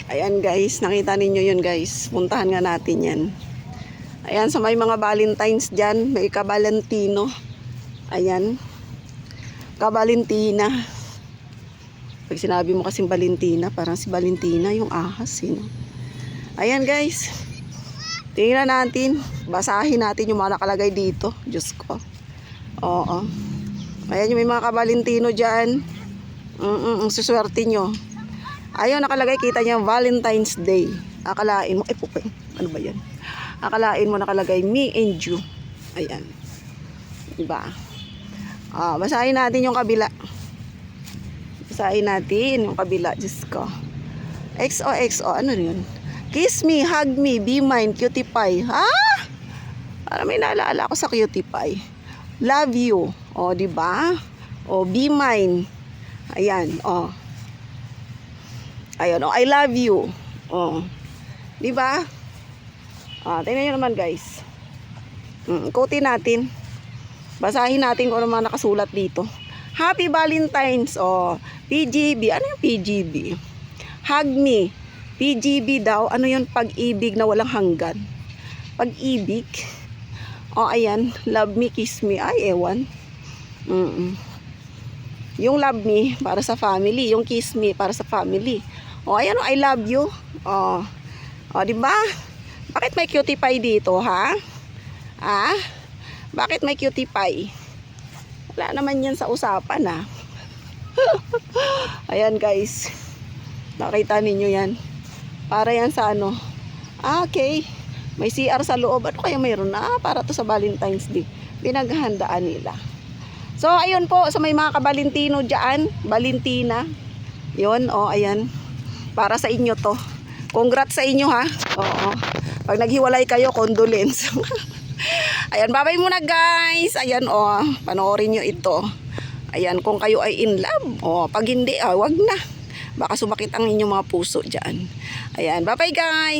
Ayan guys, nakita ninyo yun guys. Puntahan nga natin yan. Ayan, sa may mga Valentines dyan, may ka-Valentino. Ayan. Ka-Valentina. Pag sinabi mo kasing Valentina, parang si Valentina yung ahas. No? Ayan guys. Tingnan natin. Basahin natin yung mga nakalagay dito. Diyos ko. Oo. Ayan yung may mga ka-Valentino dyan. Suswerte nyo. Ayun, nakalagay, kita niya Valentine's Day. Akalain mo, pupay, ano ba yan? Akalain mo nakalagay, me and you. Ayan. Diba? Basahin natin yung kabila. Basahin natin yung kabila. Diyos ko. XOXO, ano yun? Kiss me, hug me, be mine, cutie pie. Ha? Para may naalala ako sa cutie pie. Love you. O, diba? O, be mine. Ayan, o. Ayun, oh, I love you. Oh. 'Di ba? Tingnan niyo naman, guys. Ikutin natin. Basahin natin kung ano mga nakasulat dito. Happy Valentine's. Oh, PGB. Ano yung PGB? Hug me. PGB daw. Ano yung pag-ibig na walang hanggan? Pag-ibig. Oh, ayan. Love me, kiss me. Ay, ewan. Yung love me para sa family, yung kiss me para sa family. Oh, ayan, I love you. Oh, di ba? Bakit may cutie pie dito, ha? Bakit may cutie pie? Wala naman yan sa usapan, ha? Ayan, guys. Nakita ninyo yan. Para yan sa ano. Okay. May CR sa loob. Ano kaya mayroon na? Para to sa Valentine's Day. Pinaghahandaan nila. So, ayun po. Sa may mga ka-Valentino dyan. Valentina. Yun, oh, ayan. Para sa inyo to. Congrats sa inyo, ha. Oo. Pag naghiwalay kayo, condolence. Ayan, bye-bye muna guys. Ayan, oh. Panoorin nyo ito. Ayan, kung kayo ay in love. Oh, pag hindi, wag na. Baka sumakit ang inyong mga puso dyan. Ayan, bye-bye guys.